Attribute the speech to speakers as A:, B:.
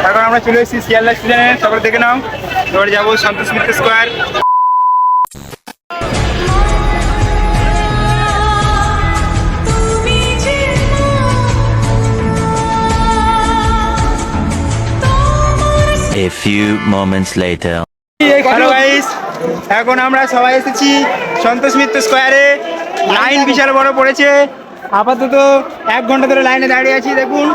A: এখন আমরা চলে এসেছি শিয়ালদা স্টেশনে, তারপরে দেখে নাও। এবারে যাবো Santosh Mitra square.
B: A few moments later.
A: Hello guys, এখন আমরা সবাই এসেছি সন্তোষ মিত্র স্কোয়ারে। লাইন বিশাল বড় পড়েছে, আপাতত 1 ঘন্টা ধরে লাইনে দাঁড়িয়ে আছি। দেখুন